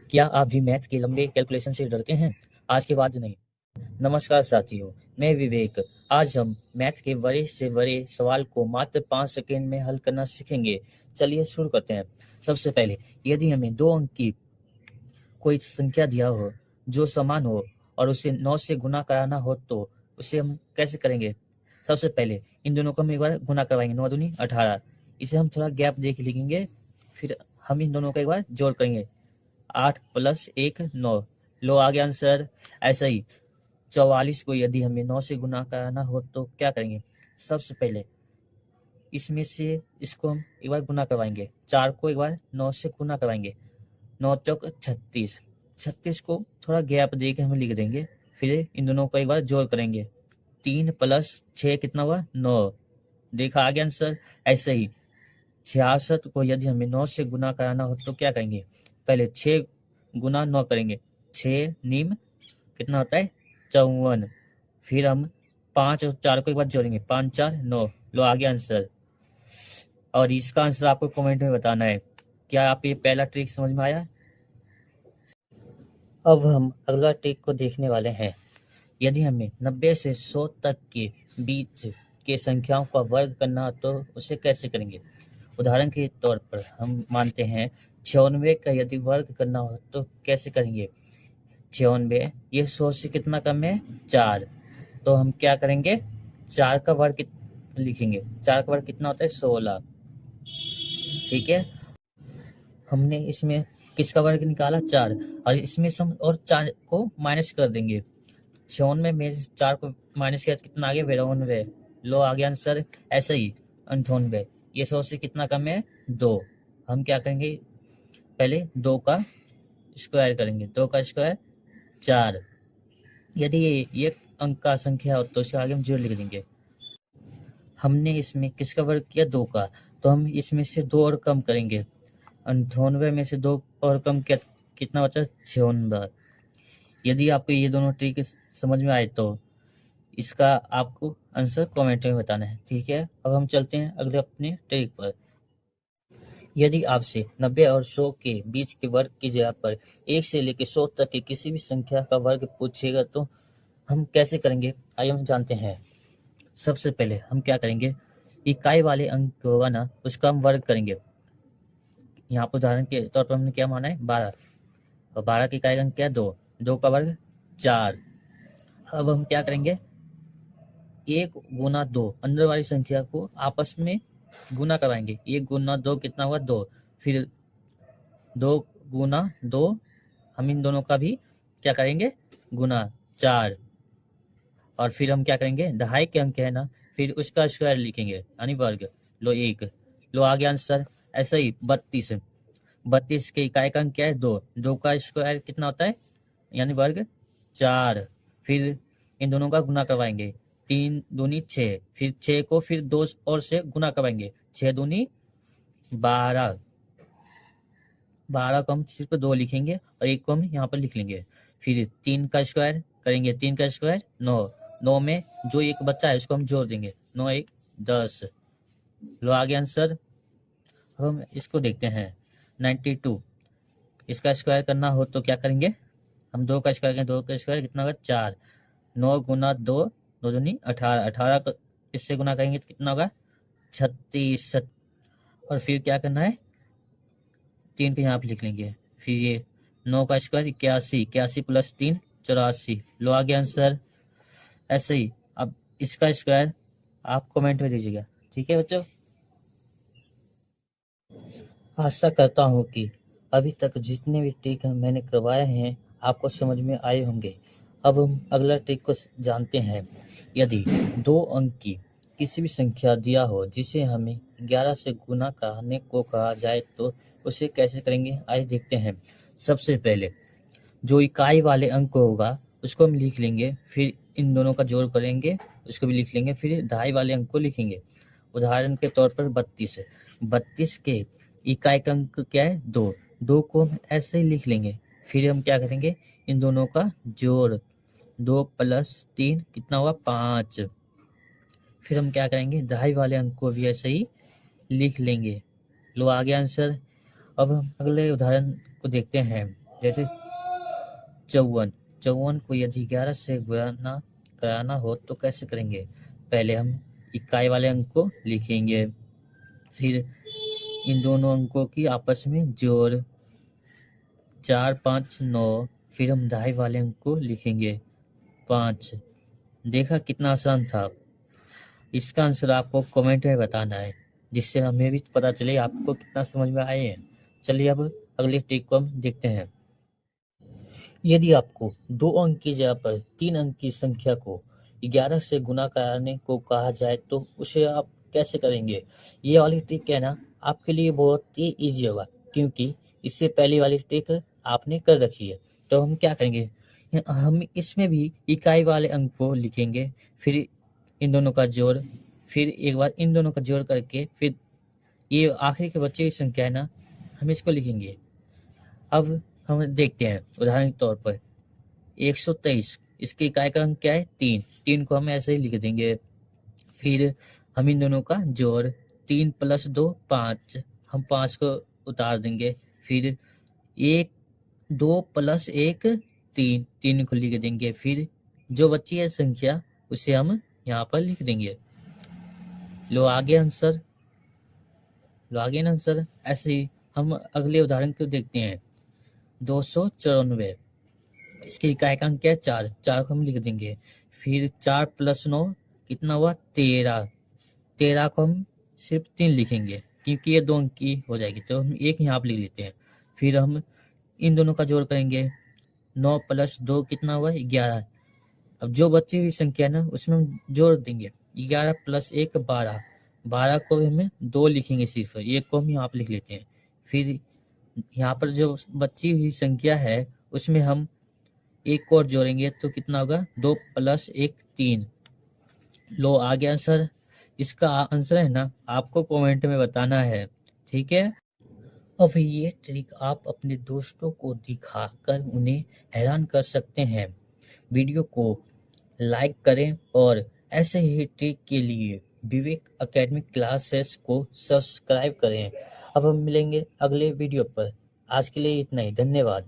क्या आप भी मैथ के लंबे कैलकुलेशन से डरते हैं? आज के बाद नहीं। नमस्कार साथियों, मैं विवेक। आज हम मैथ के बड़े से बड़े सवाल को मात्र 5 सेकंड में हल करना सीखेंगे। चलिए शुरू करते हैं। सबसे पहले, यदि हमें 2 अंक की कोई संख्या दिया हो जो समान हो और उसे 9 से गुना कराना हो तो उसे हम कैसे करेंगे? सबसे पहले इन दोनों को हम एक बार गुना करवाएंगे। 9 दूनी 18। इसे हम थोड़ा गैप दे के लिखेंगे। फिर हम इन दोनों का एक बार जोड़ करेंगे। 8 + 1 9। लो आ गया आंसर। ऐसा ही 44 को यदि हमें 9 से गुना कराना हो तो क्या करेंगे? सबसे पहले इसमें से इसको हम एक बार गुना करवाएंगे। 4 को एक बार 9 से गुना करवाएंगे। 9 चौक 36। 36 को थोड़ा गैप दे के हम लिख देंगे। फिर इन दोनों को एक बार जोड़ करेंगे। 3 + 6 कितना हुआ? 9। देखा आ गया आंसर। ऐसे ही 66 को यदि हमें 9 से गुना कराना हो तो क्या करेंगे? पहले 6 गुना 9 करेंगे। 6 नीम कितना होता है? 54। फिर हम 5 और 4 को एक बार जोड़ेंगे। 5 4 9। लो आ गया आंसर। और इसका आंसर आपको कमेंट में बताना है। क्या आप ये पहला ट्रिक समझ में आया? अब हम अगला ट्रिक को देखने वाले हैं। यदि हमें 90 से 100 तक के बीच के संख्याओं का वर्ग करना हो तो उसे कैसे करेंगे? उदाहरण के तौर पर हम मानते हैं 96 का यदि वर्ग करना हो तो कैसे करेंगे? 96 ये 100 से कितना कम है? 4। तो हम क्या करेंगे? 4 का वर्ग लिखेंगे। 4 का वर्ग कितना होता है? 16। ठीक है, हमने इसमें किसका वर्ग निकाला? 4। और इसमें से हम और 4 को माइनस कर देंगे। 96 में 4 को माइनस किया तो कितना आ गया? 92। लो आ गया आंसर। ऐसा ही 98 ये 100 से कितना कम है? 2। हम क्या करेंगे? पहले 2 का स्क्वायर करेंगे। 2 का स्क्वायर 4। यदि ये एक अंक का संख्या हो तो उसके आगे हम 0 लिख देंगे। हमने इसमें किसका वर्ग किया? 2 का। तो हम इसमें से 2 और कम करेंगे। 98 में से 2 और कम किया कितना बचा? 96। यदि आपको ये दोनों ट्रिक समझ में आए तो इसका आपको आंसर कमेंट में बताना है। ठीक है, अब हम चलते हैं अगले अपने ट्रिक पर। यदि आपसे 90 और 100 के बीच के वर्ग की जगह पर 1 से लेकर 100 तक की किसी भी संख्या का वर्ग पूछेगा तो हम कैसे करेंगे? आइए हम जानते हैं। सबसे पहले हम क्या करेंगे? इकाई वाले अंक होगा ना, उसका हम वर्ग करेंगे। यहाँ पर उदाहरण के तौर पर हमने क्या माना है? 12। और 12 की इकाई अंक क्या है? 2। 2 का वर्ग 4। अब हम क्या करेंगे? 1 गुना 2 अंदर वाली संख्या को आपस में गुना करवाएंगे। 1 गुना 2 कितना हुआ? 2। फिर 2 गुना 2 हम इन दोनों का भी क्या करेंगे? गुना 4। और फिर हम क्या करेंगे? दहाई के अंक है ना, फिर उसका स्क्वायर लिखेंगे यानी वर्ग। लो 1। लो आ गया आंसर। ऐसा ही 32। 32 के इकाई का अंक क्या है? 2। 2 का स्क्वायर कितना होता है यानी वर्ग? 4। फिर इन दोनों का गुना करवाएंगे। 3 दूनी 6। फिर 6 को फिर 2 और से गुना करवाएंगे। 6 दूनी 12। 12 को हम सिर्फ 2 लिखेंगे और 1 को हम यहाँ पर लिख लेंगे। फिर 3 का स्क्वायर करेंगे। 3 का स्क्वायर 9। 9 में जो एक बच्चा है उसको हम जोड़ देंगे। 9 1 10। लो आ गया आंसर। अब हम इसको देखते हैं। 92 इसका स्क्वायर करना हो तो क्या करेंगे? हम 2 का स्क्वायर करेंगे। 2 का स्क्वायर कितना होगा? 4। 9 गुना 2 2 दूनी 18। 18 को इससे गुना करेंगे तो कितना होगा? 36। और फिर क्या करना है? 3 को यहाँ पे लिख लेंगे। फिर ये 9 का स्क्वायर 81। 81 + 3 84। लो आ गया आंसर। ऐसे ही अब इसका स्क्वायर आप कमेंट में दीजिएगा। ठीक है बच्चों, आशा करता हूँ कि अभी तक जितने भी ट्रिक मैंने करवाए हैं आपको समझ में आए होंगे। अब हम अगला ट्रिक को जानते हैं। यदि 2 अंक की किसी भी संख्या दिया हो जिसे हमें 11 से गुना करने को कहा जाए तो उसे कैसे करेंगे? आइए देखते हैं। सबसे पहले जो इकाई वाले अंक होगा उसको हम लिख लेंगे। फिर इन दोनों का जोड़ करेंगे, उसको भी लिख लेंगे। फिर दहाई वाले अंक को लिखेंगे। उदाहरण के तौर पर 32 है। 32 के इकाई का अंक क्या है? 2। 2 को हम ऐसे ही लिख लेंगे। फिर हम क्या करेंगे? इन दोनों का जोड़। 2 + 3 कितना हुआ? 5। फिर हम क्या करेंगे? दहाई वाले अंक को भी ऐसे ही लिख लेंगे। लो आ गया आंसर। अब हम अगले उदाहरण को देखते हैं। जैसे 54, 54 को यदि 11 से गुणा कराना हो तो कैसे करेंगे? पहले हम इकाई वाले अंक को लिखेंगे, फिर इन दोनों अंकों की आपस में जोड़ 4, 5, 9, फिर हम दहाई वाले अंक को लिखेंगे 5। देखा कितना आसान था। इसका आंसर आपको कमेंट में बताना है, जिससे हमें भी पता चले आपको कितना समझ में आए हैं। चलिए अब अगले ट्रिक को हम देखते हैं। यदि आपको 2 अंक की जगह पर 3 अंक की संख्या को 11 से गुणा कराने को कहा जाए तो उसे आप कैसे करेंगे? ये वाली ट्रिक है ना, आपके लिए बहुत ही ईजी होगा, क्योंकि इससे पहली वाली ट्रिक आपने कर रखी है। तो हम क्या करेंगे, हम इसमें भी इकाई वाले अंक को लिखेंगे, फिर इन दोनों का जोड़, फिर एक बार इन दोनों का जोड़ करके फिर ये आखिरी के बच्चे की संख्या है ना, हम इसको लिखेंगे। अब हम देखते हैं उदाहरण के तौर पर 123, इसकी इकाई का अंक क्या है? 3, 3 को हम ऐसे ही लिख देंगे। फिर हम इन दोनों का जोड़ 3 + 2 5, हम 5 को उतार देंगे। फिर 1 2 + 1 3, 3 को लिख देंगे। फिर जो बची है संख्या उसे हम यहाँ पर लिख देंगे। लो आगे आंसर, लो आगे ना आंसर। ऐसे ही हम अगले उदाहरण को देखते हैं 294, इसकी इकाई का अंक क्या है? 4, 4 को हम लिख देंगे। फिर 4 + 9 कितना हुआ? 13, 13 को हम सिर्फ 3 लिखेंगे, क्योंकि ये 2 अंक की हो जाएगी, तो हम एक यहाँ पर लिख लेते हैं। फिर हम इन दोनों का जोड़ करेंगे, 9 + 2 कितना हुआ? 11। अब जो बची हुई संख्या है ना, उसमें हम जोड़ देंगे, 11 + 1 12, 12 को भी हमें 2 लिखेंगे, सिर्फ एक को हम यहाँ पर लिख लेते हैं। फिर यहाँ पर जो बची हुई संख्या है उसमें हम एक और जोड़ेंगे तो कितना होगा? 2 + 1 3। लो आ गया आंसर। इसका आंसर है ना, आपको कमेंट में बताना है, ठीक है? अब ये ट्रिक आप अपने दोस्तों को दिखाकर उन्हें हैरान कर सकते हैं। वीडियो को लाइक करें और ऐसे ही ट्रिक के लिए विवेक एकेडमिक क्लासेस को सब्सक्राइब करें। अब हम मिलेंगे अगले वीडियो पर। आज के लिए इतना ही, धन्यवाद।